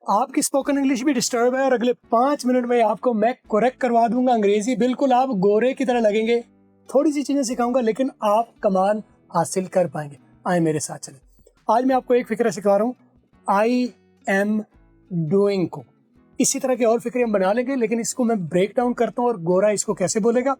آپ کی spoken English بھی ڈسٹرب ہے اور اگلے 5 منٹ میں آپ کو میں کریکٹ کروا دوں گا انگریزی. بالکل آپ گورے کی طرح لگیں گے. تھوڑی سی چیزیں سکھاؤں گا لیکن آپ کمال حاصل کر پائیں گے. آئیں میرے ساتھ چلیں. آج میں آپ کو ایک فقرہ سکھا رہا ہوں, آئی ایم ڈوئنگ کو. اسی طرح کے اور فقرے ہم بنا لیں گے لیکن اس کو میں بریک ڈاؤن کرتا ہوں اور گورا اس کو کیسے بولے گا.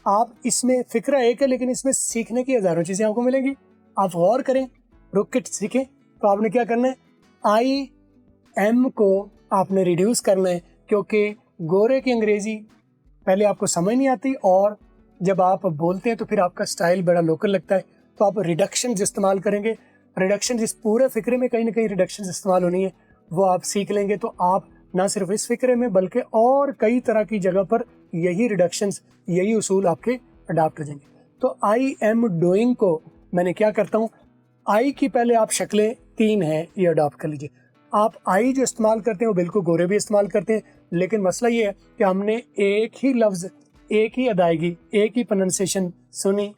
آپ اس میں فقرہ ایک ہے لیکن اس میں سیکھنے کی ہزاروں چیزیں آپ کو ملیں گی. آپ غور کریں, رک کے سیکھیں. تو آپ نے کیا کرنا ہے, آئی ایم کو آپ نے ریڈیوس کرنا ہے کیونکہ گورے کی انگریزی پہلے آپ کو سمجھ نہیں آتی اور جب آپ بولتے ہیں تو پھر آپ کا سٹائل بڑا لوکل لگتا ہے. تو آپ ریڈکشنز استعمال کریں گے. ریڈکشنز اس پورے فقرے میں کہیں نہ کہیں ریڈکشنز استعمال ہونی ہے, وہ آپ سیکھ لیں گے تو آپ نہ صرف اس فقرے میں بلکہ اور کئی طرح کی جگہ پر یہی ریڈکشنز, یہی اصول آپ کے اڈاپٹ ہو جائیں گے. تو آئی ایم ڈوئنگ کو میں نے کیا کرتا ہوں, آئی کی پہلے آپ شکلیں 3 ہیں یہ اڈاپٹ کر لیجیے. آپ آئی جو استعمال کرتے ہیں وہ بالکل گورے بھی استعمال کرتے ہیں لیکن مسئلہ یہ ہے کہ ہم نے ایک ہی لفظ, ایک ہی ادائیگی, ایک ہی پروننسیشن سنی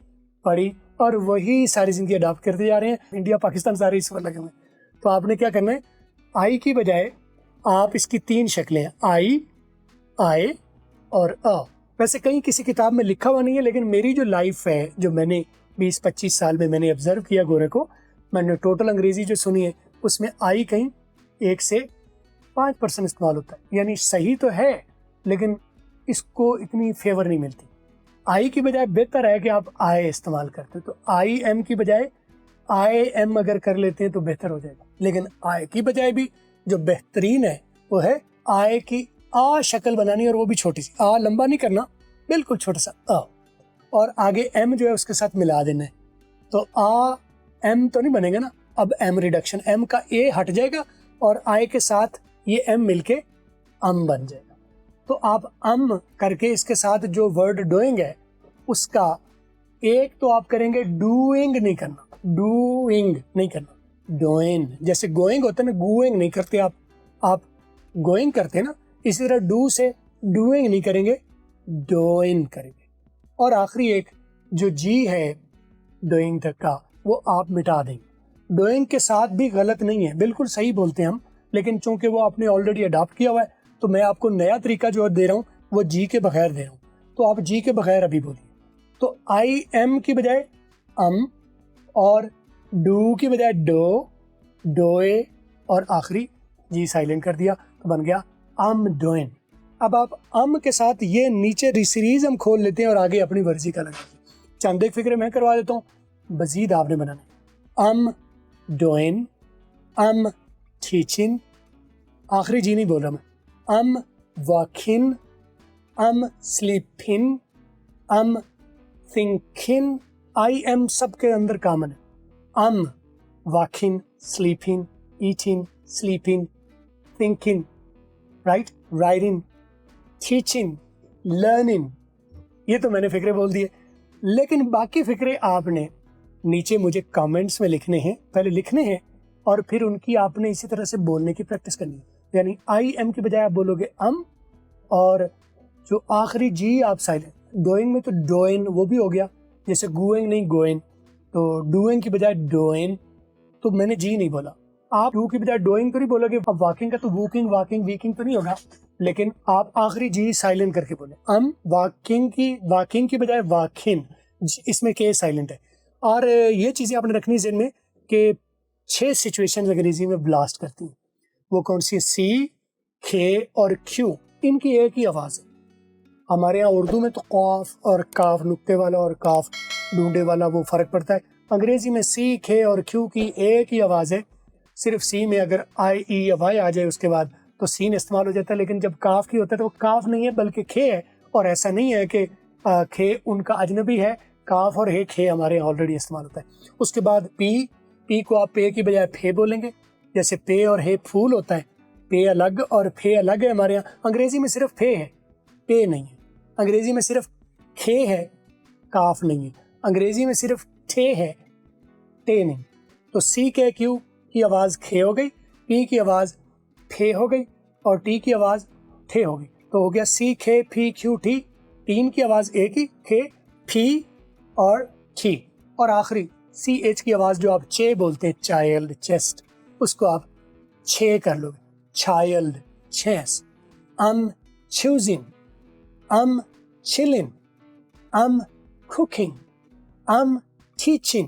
پڑھی اور وہی ساری زندگی اڈاپٹ کرتے جا رہے ہیں. انڈیا پاکستان سارے اس پر لگے ہوئے ہیں. تو آپ نے کیا کرنا ہے, آئی کی بجائے آپ اس کی 3 شکلیں ہیں, آئی, آئے اور ویسے کہیں کسی کتاب میں لکھا ہوا نہیں ہے لیکن میری جو لائف ہے, جو میں نے 20-25 سال میں نے آبزرو کیا گورے کو, میں نے ٹوٹل انگریزی جو سنی ہے اس میں آئی کہیں 1 سے 5% استعمال ہوتا ہے. یعنی صحیح تو ہے لیکن اس کو اتنی فیور نہیں ملتی. آئی کی بجائے بہتر ہے کہ آپ آئے استعمال کرتے, تو آئی ایم کی بجائے آئی ایم اگر کر لیتے ہیں تو بہتر ہو جائے گا. لیکن آئے کی بجائے بھی جو بہترین ہے وہ ہے آئے کی آ شکل بنانی اور وہ بھی چھوٹی سی. آ لمبا نہیں کرنا, بالکل چھوٹا سا آ, اور آگے ایم جو ہے اس کے ساتھ ملا دینا ہے. تو آ ایم تو نہیں بنے گا نا, اب ایم ریڈکشن, ایم کا اے ہٹ جائے گا اور آئے کے ساتھ یہ ایم مل کے ام بن جائے گا. تو آپ ام کر کے اس کے ساتھ جو ورڈ ڈوئنگ ہے اس کا ایک تو آپ کریں گے ڈوئنگ نہیں کرنا, ڈوئنگ نہیں کرنا, ڈوئن. جیسے گوئنگ ہوتا ہے نا, گوئنگ نہیں کرتے آپ گوئنگ کرتے ہیں نا, اسی طرح ڈو سے ڈوئنگ نہیں کریں گے, ڈوئن کریں گے. اور آخری ایک جو جی ہے ڈوئنگ تک کا وہ آپ مٹا دیں گے. ڈوئنگ کے ساتھ بھی غلط نہیں ہے, بالکل صحیح بولتے ہیں ہم, لیکن چونکہ وہ آپ نے آلریڈی اڈاپٹ کیا ہوا ہے تو میں آپ کو نیا طریقہ جو دے رہا ہوں وہ جی کے بغیر دے رہا ہوں. تو آپ جی کے بغیر ابھی بولیے. تو آئی ایم کی بجائے ام, اور ڈو کی بجائے ڈو, ڈوئے, اور آخری جی سائلنٹ کر دیا تو بن گیا ام ڈوئن. اب آپ ام کے ساتھ یہ نیچے ریسیریز ہم کھول لیتے ہیں اور آگے اپنی ورزی کا لگا. چند ایک فکرے میں کروا دیتا ہوں, مزید آپ نے بنانا. ام ڈوئن, ام ٹیچنگ, آخری جی نہیں بول رہا میں, ام واکنگ, ام سلیپنگ, ام تھنکنگ. آئی ایم سب کے اندر کامن ہے. ام walking, sleeping, eating, sleeping, thinking, right, riding, teaching, learning. یہ تو میں نے فکرے بول دیے لیکن باقی فکرے آپ نے نیچے مجھے کامنٹس میں لکھنے ہیں, پہلے لکھنے ہیں اور پھر ان کی آپ نے اسی طرح سے بولنے کی پریکٹس کرنی ہے. یعنی آئی ایم کی بجائے آپ بولو گے ام, اور جو آخری جی آپ سائلنٹ. ڈوئنگ میں تو ڈوئن وہ بھی ہو گیا, جیسے گوئنگ نہیں گوئن, تو ڈوئنگ کی بجائے ڈوئن, تو میں نے جی نہیں بولا. آپ ڈو کی بجائے ڈوئنگ تو نہیں بولو گے. اب واکنگ کا تو ووکنگ, واکنگ, ویکنگ تو نہیں ہوگا, لیکن آپ آخری جی سائلنٹ کر کے بولیں. واکنگ کی بجائے واکن, اس میں کے سائلنٹ ہے. اور یہ چیزیں آپ نے رکھنی ذہن میں کہ 6 سچویشن انگریزی میں بلاسٹ کرتی ہیں. وہ کون سی ہے؟ سی, کھے اور کیو, ان کی ایک ہی آواز ہے. ہمارے یہاں اردو میں تو قاف اور کاف, نقطے والا اور کاف ڈھونڈے والا, وہ فرق پڑتا ہے. انگریزی میں سی, کھے اور کیو کی ایک ہی آواز ہے. صرف سی میں اگر آئی, ای یا وائی آ جائے اس کے بعد تو سین استعمال ہو جاتا ہے, لیکن جب کاف کی ہوتا ہے تو وہ کاف نہیں ہے بلکہ کھے ہے. اور ایسا نہیں ہے کہ کھے ان کا اجنبی ہے, کاف اور ہے کھے ہمارے یہاں آلریڈی استعمال ہوتا ہے. اس کے بعد پی کو آپ پے کی بجائے پھے بولیں گے. جیسے پے اور ہے پھول ہوتا ہے, پے الگ اور پھے الگ ہے ہمارے یہاں. انگریزی میں صرف پھے ہے, پے نہیں ہے. انگریزی میں صرف کھے ہے, کاف نہیں ہے. انگریزی میں صرف ٹھے ہے, ٹے نہیں. تو سی کے کیو کی آواز کھے ہو گئی, پی کی آواز پھے ہو گئی اور ٹی کی آواز ٹھے ہو گئی. تو ہو گیا سی, کھے, پھی, کیو, ٹی. 3 کی آواز ایک ہی, کھے, پھی اور ٹھی. اور آخری سی ایچ کی آواز جو آپ چے بولتے ہیں, چائلڈ, چیسٹ, اس کو آپ چھے کر لو گے. child, chess. I'm choosing. I'm chilling. I'm cooking. I'm teaching.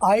I,